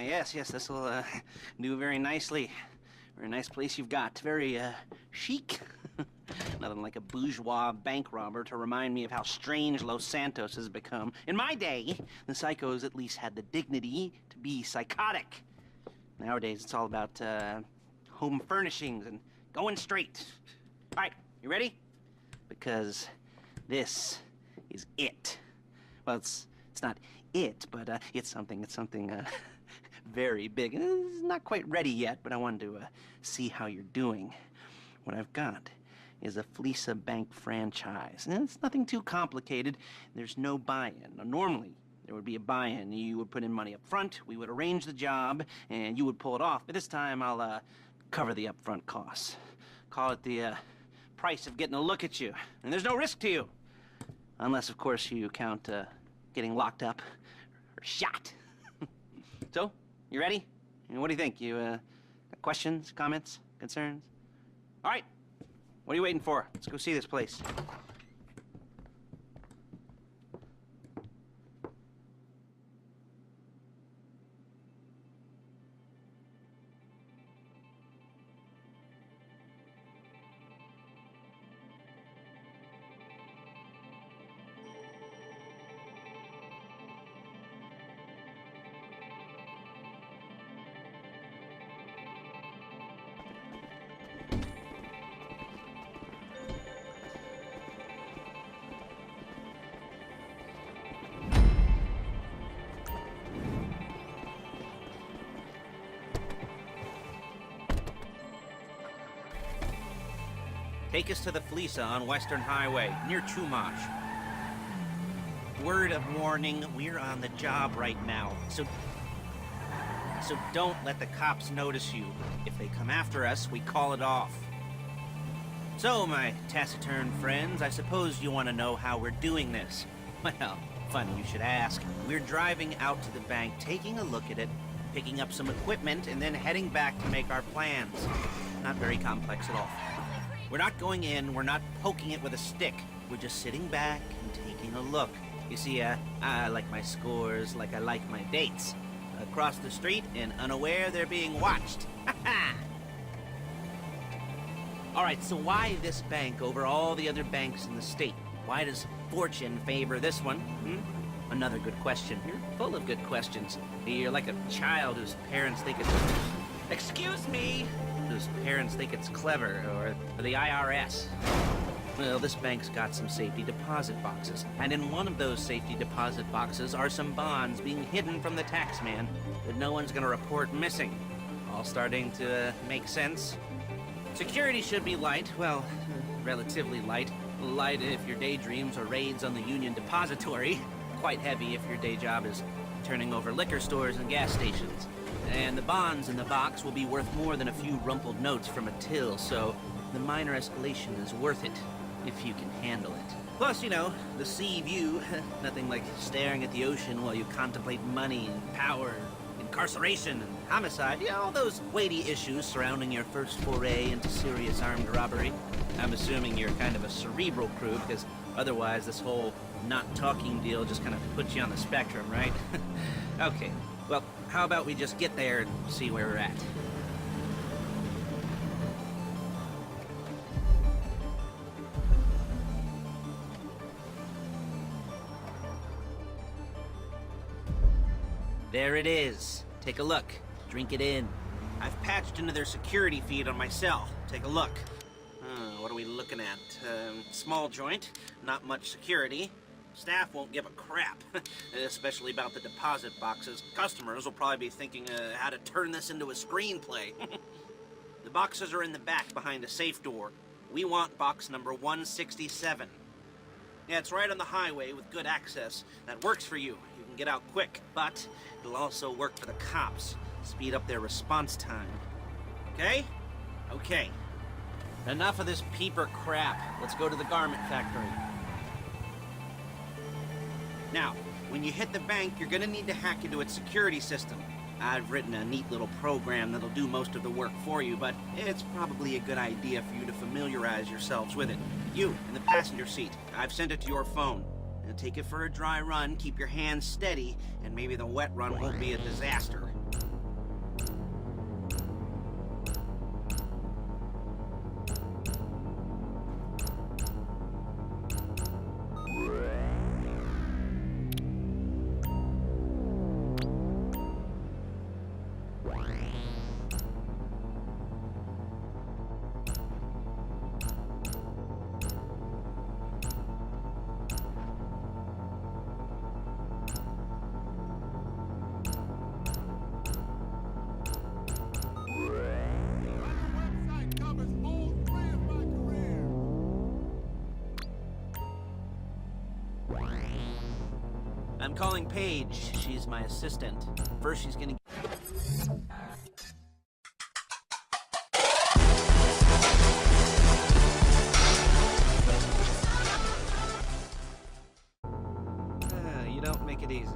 yes, this will do very nicely. Very nice place you've got. Very chic. Nothing like a bourgeois bank robber to remind me of how strange Los Santos has become. In my day, the psychos at least had the dignity to be psychotic. Nowadays, it's all about home furnishings and going straight. All right, you ready? Because this is it. Well, it's not it, but it's something very big. It's not quite ready yet, but I wanted to see how you're doing. What I've got is a Fleeca bank franchise. And it's nothing too complicated. There's no buy-in. Now, normally, there would be a buy-in. You would put in money up front, we would arrange the job, and you would pull it off. But this time, I'll cover the upfront costs. Call it the price of getting a look at you. And there's no risk to you. Unless, of course, you count getting locked up or shot. So, you ready? What do you think? You got questions, comments, concerns? All right. What are you waiting for? Let's go see this place. Take us to the Fleeca on Western Highway, near Chumash. Word of warning, we're on the job right now, so don't let the cops notice you. If they come after us, we call it off. So, my taciturn friends, I suppose you want to know how we're doing this. Well, funny you should ask. We're driving out to the bank, taking a look at it, picking up some equipment, and then heading back to make our plans. Not very complex at all. We're not going in, we're not poking it with a stick. We're just sitting back and taking a look. You see, I like my scores like I like my dates. Across the street and unaware they're being watched. All right, so why this bank over all the other banks in the state? Why does fortune favor this one? Another good question. You're full of good questions. You're like a child whose parents think it's... Excuse me! Whose parents think it's clever, or the IRS. Well, this bank's got some safety deposit boxes, and in one of those safety deposit boxes are some bonds being hidden from the taxman that no one's gonna report missing. All starting to make sense? Security should be light, well, relatively light. Light if your daydreams are raids on the Union Depository. Quite heavy if your day job is turning over liquor stores and gas stations. And the bonds in the box will be worth more than a few rumpled notes from a till, so the minor escalation is worth it, if you can handle it. Plus, you know, the sea view, nothing like staring at the ocean while you contemplate money and power, incarceration and homicide, you know, all those weighty issues surrounding your first foray into serious armed robbery. I'm assuming you're kind of a cerebral crew, because otherwise this whole not talking deal just kind of puts you on the spectrum, right? Okay. Well, how about we just get there and see where we're at? There it is. Take a look. Drink it in. I've patched into their security feed on my cell. Take a look. What are we looking at? Small joint, not much security. Staff won't give a crap, especially about the deposit boxes. Customers will probably be thinking how to turn this into a screenplay. The boxes are in the back behind a safe door. We want box number 167. Yeah, it's right on the highway with good access. That works for you. You can get out quick, but it'll also work for the cops. Speed up their response time. Okay? Okay. Enough of this peeper crap. Let's go to the garment factory. Now, when you hit the bank, you're gonna need to hack into its security system. I've written a neat little program that'll do most of the work for you, but it's probably a good idea for you to familiarize yourselves with it. You, in the passenger seat, I've sent it to your phone. Now take it for a dry run, keep your hands steady, and maybe the wet run won't be a disaster. I'm calling Paige. She's my assistant. First, she's gonna... You don't make it easy.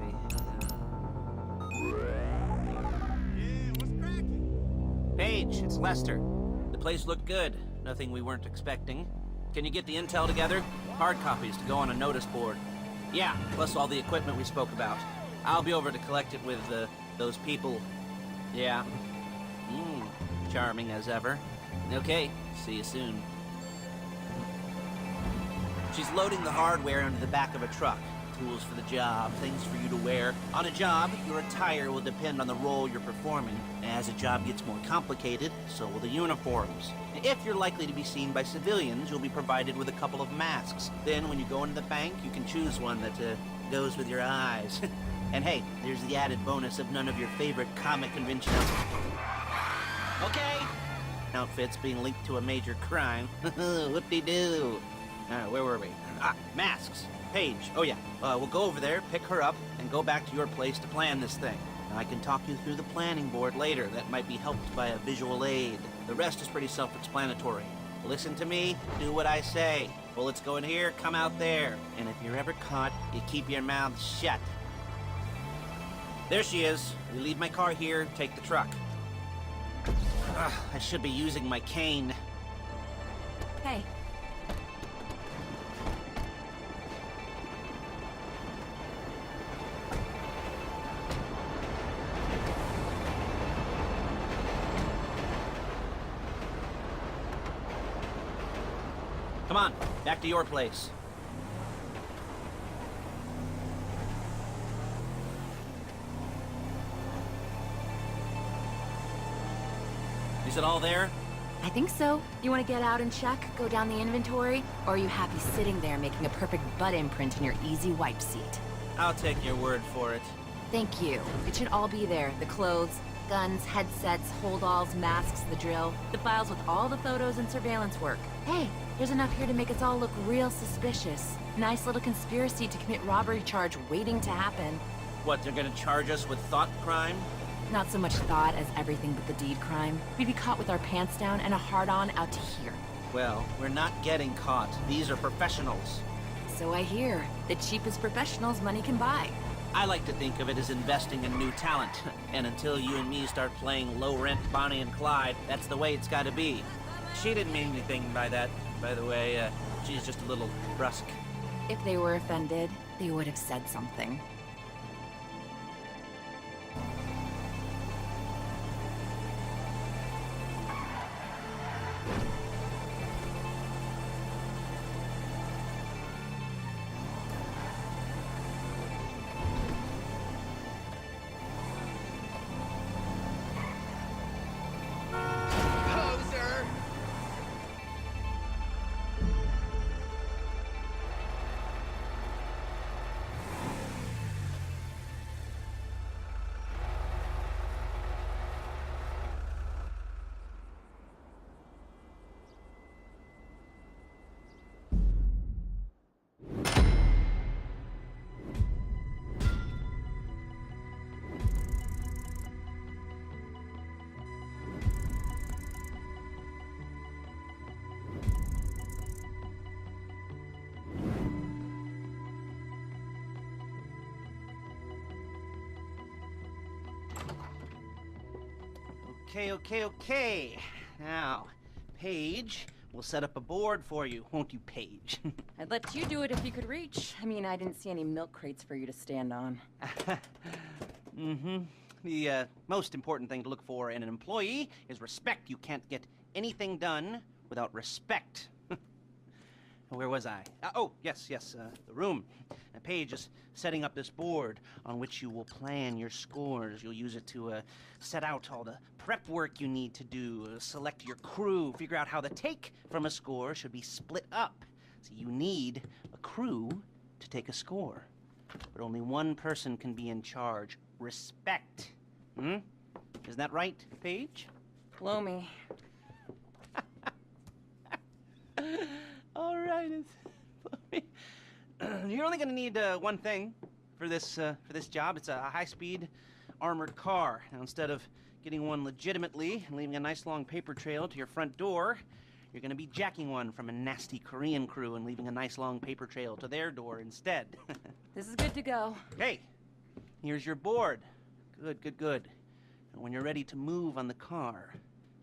Paige, it's Lester. The place looked good. Nothing we weren't expecting. Can you get the intel together? Hard copies to go on a notice board. Yeah, plus all the equipment we spoke about. I'll be over to collect it with, those people. Yeah. Charming as ever. Okay, see you soon. She's loading the hardware into the back of a truck. Tools for the job, things for you to wear. On a job, your attire will depend on the role you're performing. As a job gets more complicated, so will the uniforms. If you're likely to be seen by civilians, you'll be provided with a couple of masks. Then, when you go into the bank, you can choose one that goes with your eyes. And hey, there's the added bonus of none of your favorite comic convention Okay! Outfits being linked to a major crime. Whoop-de-doo. Where were we? Masks. Paige. Oh yeah, we'll go over there, pick her up, and go back to your place to plan this thing. I can talk you through the planning board later. That might be helped by a visual aid. The rest is pretty self-explanatory. Listen to me, do what I say. Bullets go in here, come out there. And if you're ever caught, you keep your mouth shut. There she is. We leave my car here, take the truck. I should be using my cane. Hey. Come on, back to your place. Is it all there? I think so. You want to get out and check, go down the inventory, or are you happy sitting there making a perfect butt imprint in your easy wipe seat? I'll take your word for it. Thank you. It should all be there. The clothes, guns, headsets, holdalls, masks, the drill, the files with all the photos and surveillance work. Hey, there's enough here to make us all look real suspicious. Nice little conspiracy to commit robbery charge waiting to happen. What, they're gonna charge us with thought crime? Not so much thought as everything but the deed crime. We'd be caught with our pants down and a hard-on out to here. Well, we're not getting caught. These are professionals. So I hear. The cheapest professionals money can buy. I like to think of it as investing in new talent. And until you and me start playing low-rent Bonnie and Clyde, that's the way it's gotta be. She didn't mean anything by that, by the way. She's just a little brusque. If they were offended, they would have said something. Okay. Now, Paige, we'll set up a board for you, won't you, Paige? I'd let you do it if you could reach. I mean, I didn't see any milk crates for you to stand on. The most important thing to look for in an employee is respect. You can't get anything done without respect. Where was I? Yes, the room. Paige is setting up this board on which you will plan your scores. You'll use it to set out all the prep work you need to do, select your crew, figure out how the take from a score should be split up. So you need a crew to take a score. But only one person can be in charge. Respect. Isn't that right, Paige? Blow me. All right, you're only gonna need one thing. for this job. It's a high-speed armored car. Now, instead of getting one legitimately and leaving a nice long paper trail to your front door, you're gonna be jacking one from a nasty Korean crew and leaving a nice long paper trail to their door instead. This is good to go. Hey, here's your board. Good, good, good. And when you're ready to move on the car,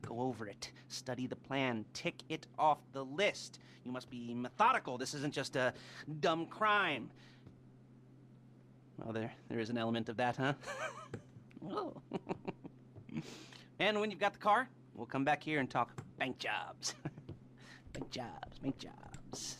go over it, study the plan, tick it off the list. You must be methodical. This isn't just a dumb crime. Well, there is an element of that, huh? Oh. And when you've got the car, we'll come back here and talk bank jobs. Bank jobs, bank jobs.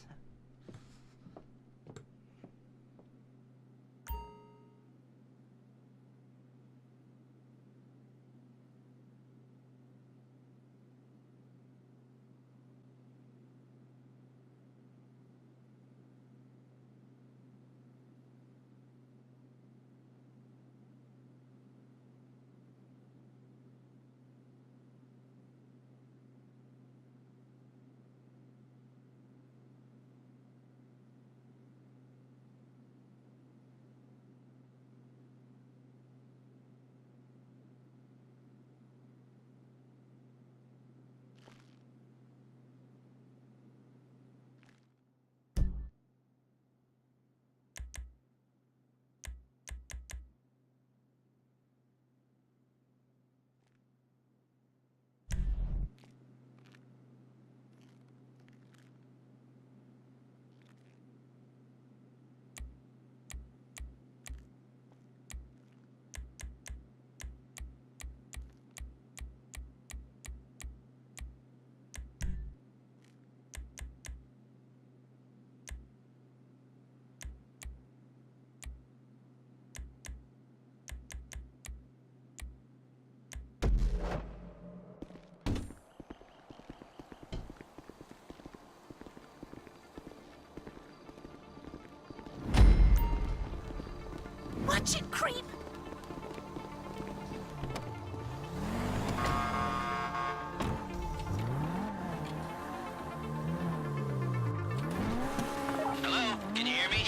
Watch it, creep! Hello? Can you hear me?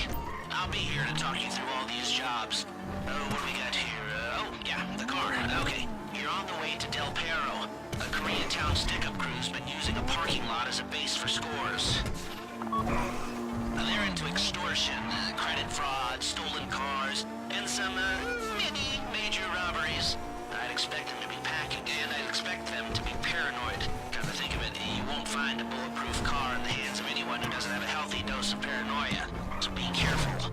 I'll be here to talk you through all these jobs. Oh, what do we got here? Oh, yeah, the car. Okay. You're on the way to Del Perro. A Koreatown stick-up crew's been using a parking lot as a base for scores. They're into extortion, credit fraud, stolen cars, and some, many major robberies. I'd expect them to be packing, and I'd expect them to be paranoid. Come to think of it, you won't find a bulletproof car in the hands of anyone who doesn't have a healthy dose of paranoia. So be careful.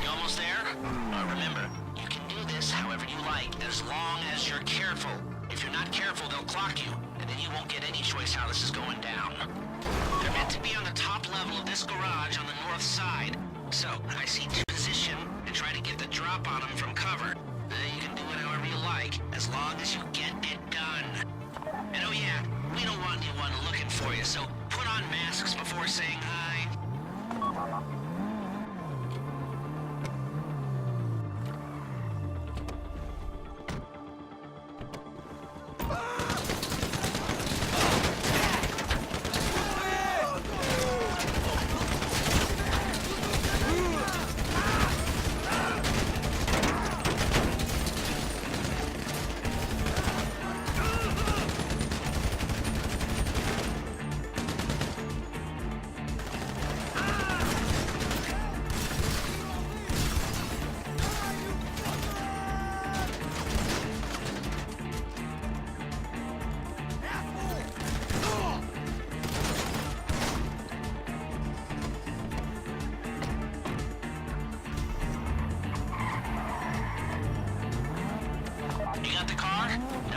You almost there? Remember, you can do this however you like, as long as you're careful. If you're not careful, they'll clock you, and then you won't get any choice how this is going down. They're meant to be on the top level of this garage on the north side. So, I see position and try to get the drop on them from cover. You can do it however you like, as long as you get it done. And oh yeah, we don't want anyone looking for you, so put on masks before saying hi.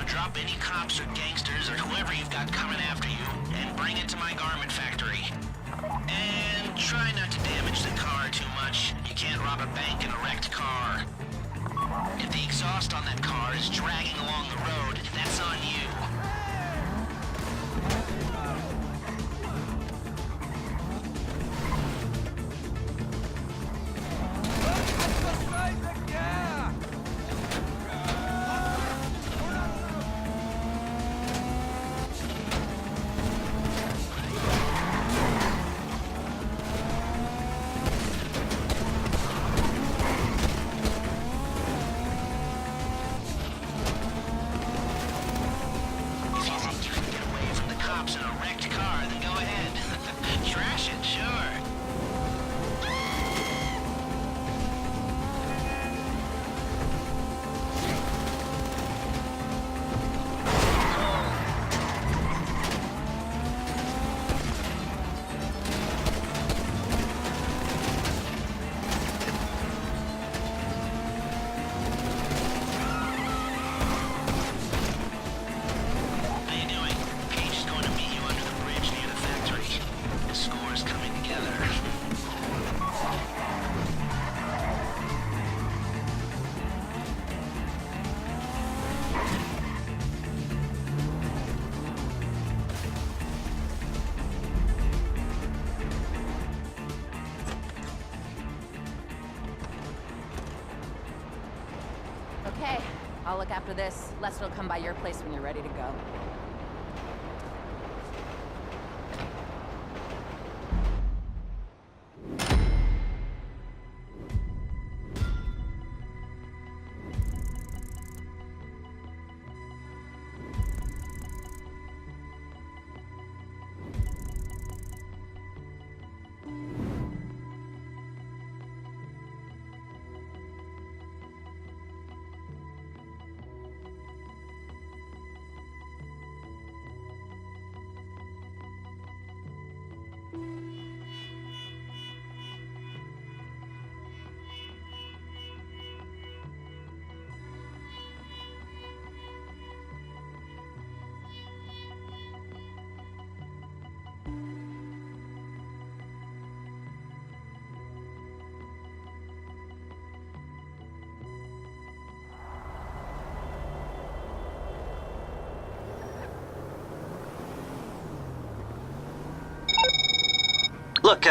Drop any cops or gangsters or whoever you've got coming after you, and bring it to my garment factory. And try not to damage the car too much. You can't rob a bank in a wrecked car. If the exhaust on that car is dragging along the road, that's on you. Okay, I'll look after this. Lester will come by your place when you're ready to go. Look,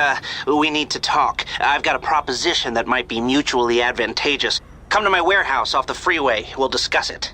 we need to talk. I've got a proposition that might be mutually advantageous. Come to my warehouse off the freeway. We'll discuss it.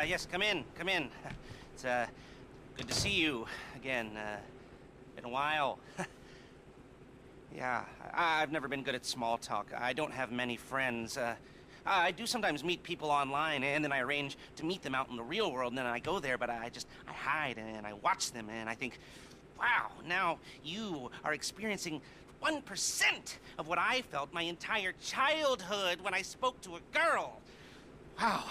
Yes, come in, come in. It's, good to see you again. Been a while. Yeah, I've never been good at small talk. I don't have many friends. I do sometimes meet people online, and then I arrange to meet them out in the real world, and then I go there, but I hide, and I watch them, and I think, wow, now you are experiencing 1% of what I felt my entire childhood when I spoke to a girl. Wow.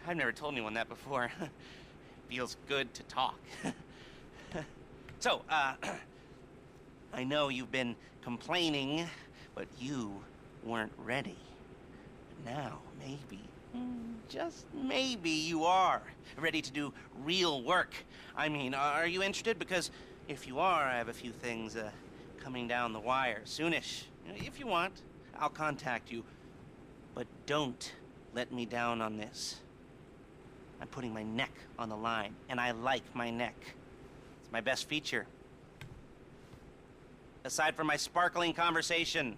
I've never told anyone that before. Feels good to talk. So, I know you've been complaining, but you weren't ready. But now, maybe, just maybe you are ready to do real work. I mean, are you interested? Because if you are, I have a few things coming down the wire soonish. If you want, I'll contact you. But don't let me down on this. I'm putting my neck on the line, and I like my neck. It's my best feature. Aside from my sparkling conversation.